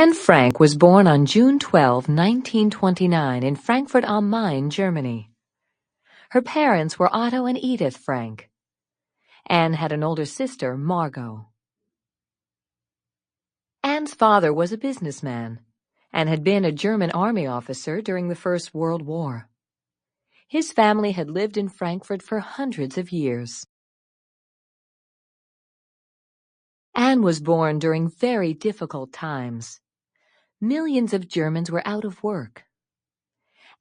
Anne Frank was born on June 12, 1929 in Frankfurt am Main, Germany. Her parents were Otto and Edith Frank. Anne had an older sister, Margot. Anne's father was a businessman and had been a German army officer during the First World War. His family had lived in Frankfurt for hundreds of years. Anne was born during very difficult times. Millions of Germans were out of work.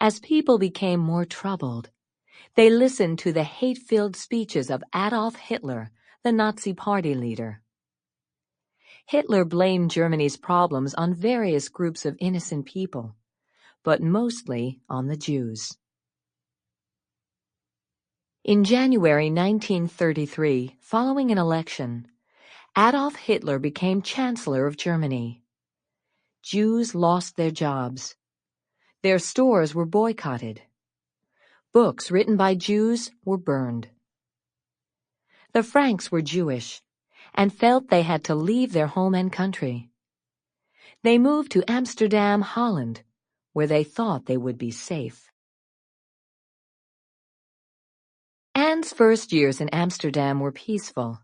As people became more troubled, they listened to the hate-filled speeches of Adolf Hitler, the Nazi party leader. Hitler blamed Germany's problems on various groups of innocent people, but mostly on the Jews. In January 1933, following an election, Adolf Hitler became Chancellor of Germany. Jews lost their jobs. Their stores were boycotted. Books written by Jews were burned. The Franks were Jewish and felt they had to leave their home and country. They moved to Amsterdam, Holland, where they thought they would be safe. Anne's first years in Amsterdam were peaceful.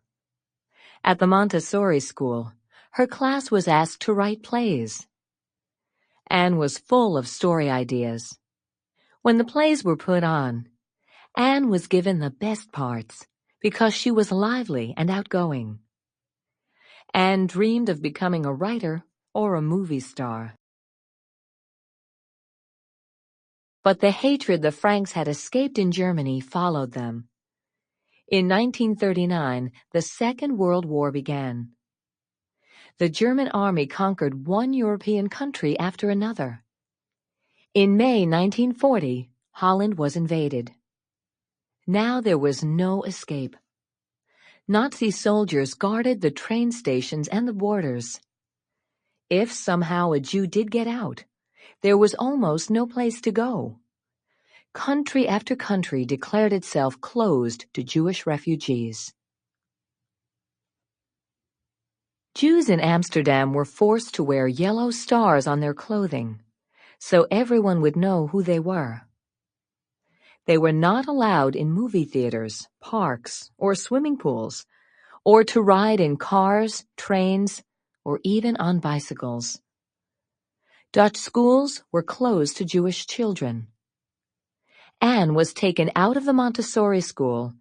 At the Montessori school, her class was asked to write plays. Anne was full of story ideas. When the plays were put on, Anne was given the best parts because she was lively and outgoing. Anne dreamed of becoming a writer or a movie star. But the hatred the Franks had escaped in Germany followed them. In 1939, the Second World War began. The German army conquered one European country after another. In May 1940, Holland was invaded. Now there was no escape. Nazi soldiers guarded the train stations and the borders. If somehow a Jew did get out, there was almost no place to go. Country after country declared itself closed to Jewish refugees. Jews in Amsterdam were forced to wear yellow stars on their clothing, so everyone would know who they were. They were not allowed in movie theaters, parks, or swimming pools, or to ride in cars, trains, or even on bicycles. Dutch schools were closed to Jewish children. Anne was taken out of the Montessori school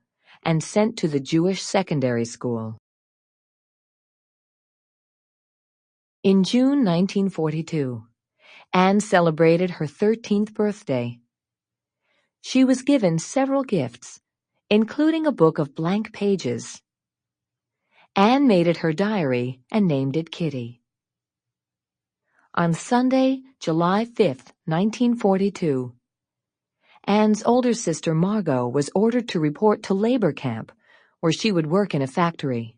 and sent to the Jewish secondary school. In June 1942, Anne celebrated her 13th birthday. She was given several gifts, including a book of blank pages. Anne made it her diary and named it Kitty. On Sunday, July 5, 1942, Anne's older sister Margot was ordered to report to labor camp, where she would work in a factory.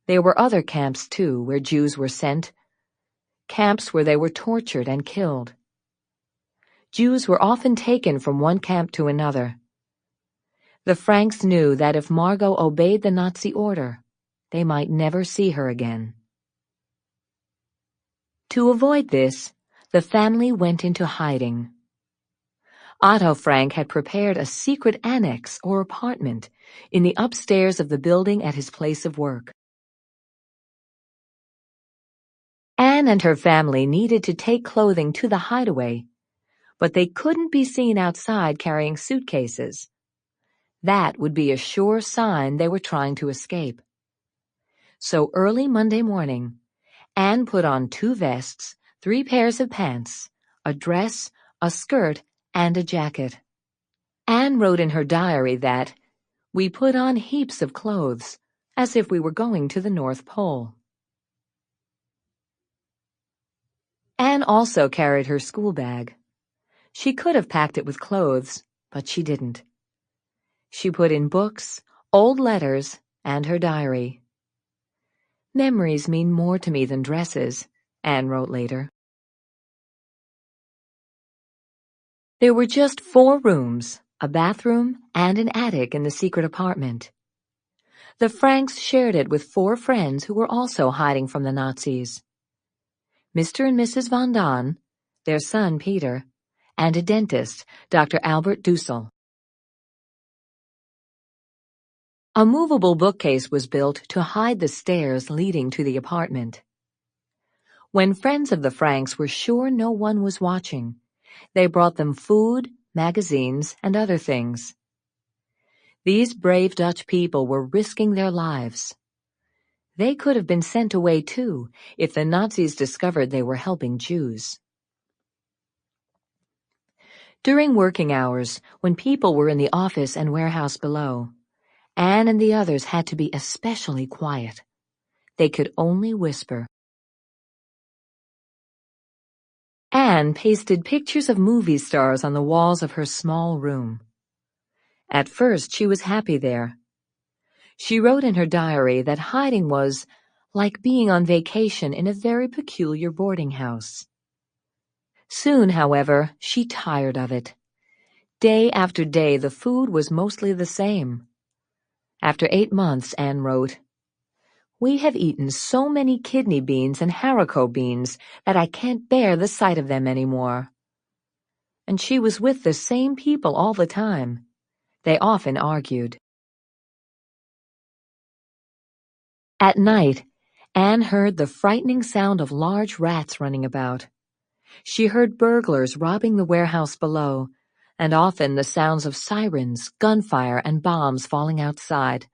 There were other camps, too, where Jews were sent, camps where they were tortured and killed. Jews were often taken from one camp to another. The Franks knew that if Margot obeyed the Nazi order, they might never see her again. To avoid this, the family went into hiding. Otto Frank had prepared a secret annex or apartment in the upstairs of the building at his place of work. Anne and her family needed to take clothing to the hideaway, but they couldn't be seen outside carrying suitcases. That would be a sure sign they were trying to escape. So early Monday morning, Anne put on 2 vests, 3 pairs of pants, a dress, a skirt, and a jacket. Anne wrote in her diary that, "We put on heaps of clothes, as if we were going to the North Pole." Anne also carried her school bag. She could have packed it with clothes, but she didn't. She put in books, old letters, and her diary. "Memories mean more to me than dresses," Anne wrote later. There were just 4 rooms, a bathroom, and an attic in the secret apartment. The Franks shared it with 4 friends who were also hiding from the Nazis. Mr. and Mrs. Von Dahn, their son Peter, and a dentist, Dr. Albert Dussel. A movable bookcase was built to hide the stairs leading to the apartment. When friends of the Franks were sure no one was watching, they brought them food, magazines, and other things. These brave Dutch people were risking their lives. They could have been sent away too if the Nazis discovered they were helping Jews. During working hours, when people were in the office and warehouse below, Anne and the others had to be especially quiet. They could only whisper. Anne pasted pictures of movie stars on the walls of her small room. At first, she was happy there. She wrote in her diary that hiding was like being on vacation in a very peculiar boarding house. Soon, however, she tired of it. Day after day, the food was mostly the same. After 8 months, Anne wrote, "We have eaten so many kidney beans and haricot beans that I can't bear the sight of them anymore." And she was with the same people all the time. They often argued. At night, Anne heard the frightening sound of large rats running about. She heard burglars robbing the warehouse below, and often the sounds of sirens, gunfire, and bombs falling outside.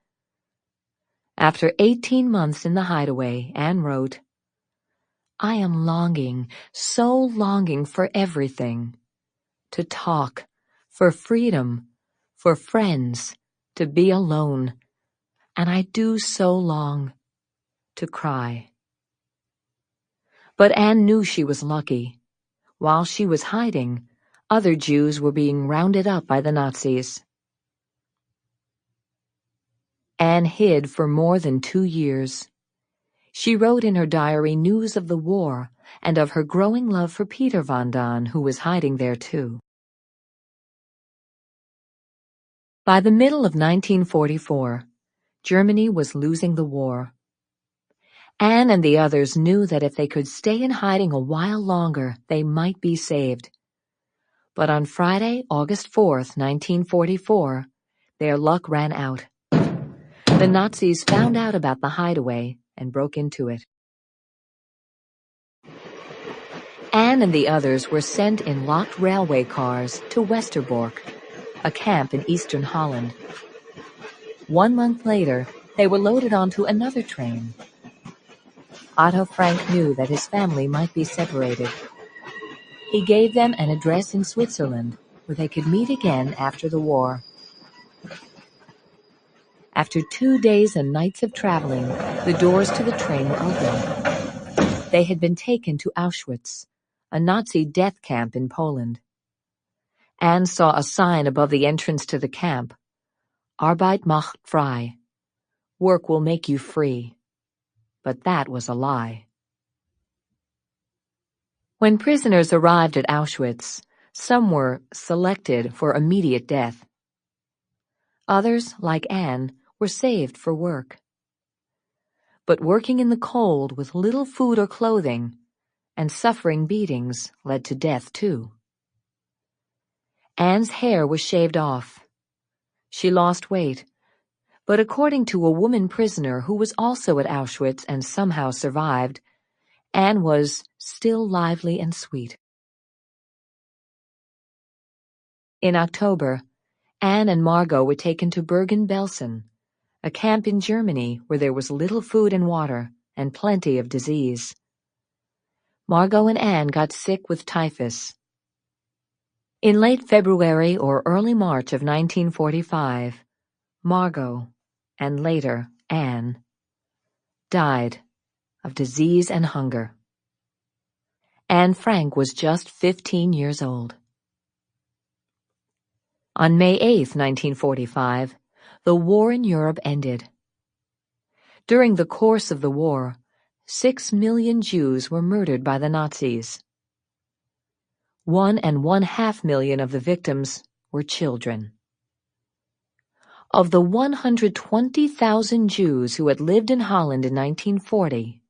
After 18 months in the hideaway, Anne wrote, "I am longing, so longing for everything. To talk, for freedom, for friends, to be alone. And I do so long to cry." But Anne knew she was lucky. While she was hiding, other Jews were being rounded up by the Nazis. Anne hid for more than 2 years. She wrote in her diary news of the war and of her growing love for Peter von Dahn, who was hiding there too. By the middle of 1944, Germany was losing the war. Anne and the others knew that if they could stay in hiding a while longer, they might be saved. But on Friday, August 4th, 1944, their luck ran out. The Nazis found out about the hideaway and broke into it. Anne and the others were sent in locked railway cars to Westerbork, a camp in eastern Holland. 1 month later, they were loaded onto another train. Otto Frank knew that his family might be separated. He gave them an address in Switzerland where they could meet again after the war. After 2 days and nights of traveling, the doors to the train were open. They had been taken to Auschwitz, a Nazi death camp in Poland. Anne saw a sign above the entrance to the camp, "Arbeit macht frei," work will make you free. But that was a lie. When prisoners arrived at Auschwitz, some were selected for immediate death. Others, like Anne, were saved for work. But working in the cold with little food or clothing and suffering beatings led to death too. Anne's hair was shaved off. She lost weight, but according to a woman prisoner who was also at Auschwitz and somehow survived, Anne was still lively and sweet. In October, Anne and Margot were taken to Bergen-Belsen, a camp in Germany where there was little food and water and plenty of disease. Margot and Anne got sick with typhus. In late February or early March of 1945, Margot, and later Anne, died of disease and hunger. Anne Frank was just 15 years old. On May 8, 1945, the war in Europe ended. During the course of the war, 6 million Jews were murdered by the Nazis. 1.5 million of the victims were children. Of the 120,000 Jews who had lived in Holland in 1940,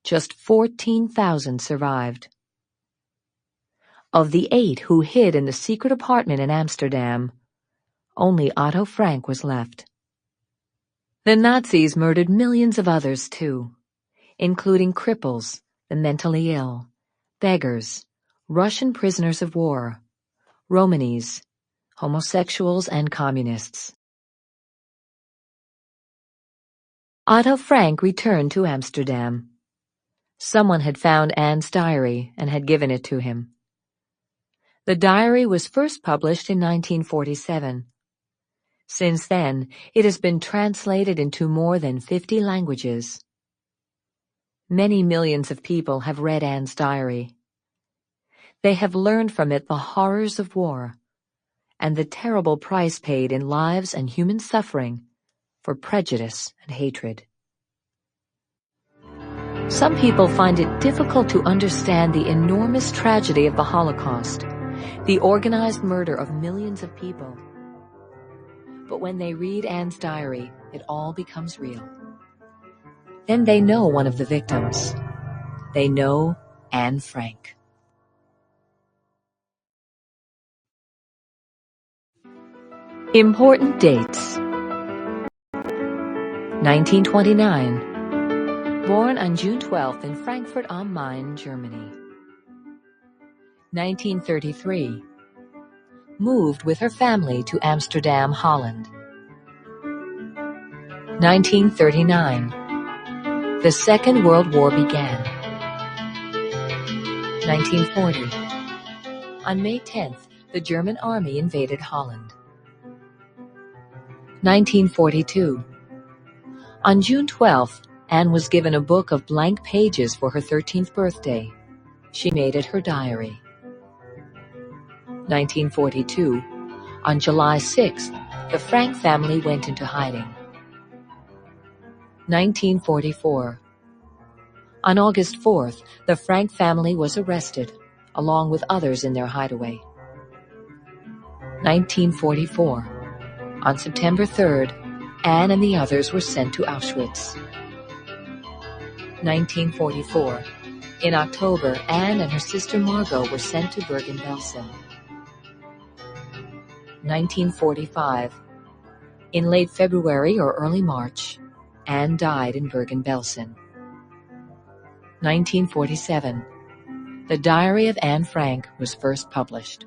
Just 14,000 survived. Of the 8 who hid in the secret apartment in Amsterdam, only Otto Frank was left. The Nazis murdered millions of others too, including cripples, the mentally ill, beggars, Russian prisoners of war, Romanis, homosexuals, and communists. Otto Frank returned to Amsterdam. Someone had found Anne's diary and had given it to him. The diary was first published in 1947. Since then, it has been translated into more than 50 languages. Many millions of people have read Anne's diary. They have learned from it the horrors of war and the terrible price paid in lives and human suffering for prejudice and hatred. Some people find it difficult to understand the enormous tragedy of the Holocaust, the organized murder of millions of people. But when they read Anne's diary, it all becomes real. Then they know one of the victims. They know Anne Frank. Important dates. 1929. Born on June 12th in Frankfurt am Main, Germany. 1933. Moved with her family to Amsterdam, Holland. 1939. The Second World War began. 1940. On May 10th, the German army invaded Holland. 1942. On June 12th, Anne was given a book of blank pages for her 13th birthday. She made it her diary. 1942. On July 6th, the Frank family went into hiding. 1944. On August 4th, the Frank family was arrested, along with others in their hideaway. 1944. On September 3rd, Anne and the others were sent to Auschwitz. 1944. In October, Anne and her sister Margot were sent to Bergen-Belsen. 1945. In late February or early March, Anne died in Bergen-Belsen. 1947. The Diary of Anne Frank was first published.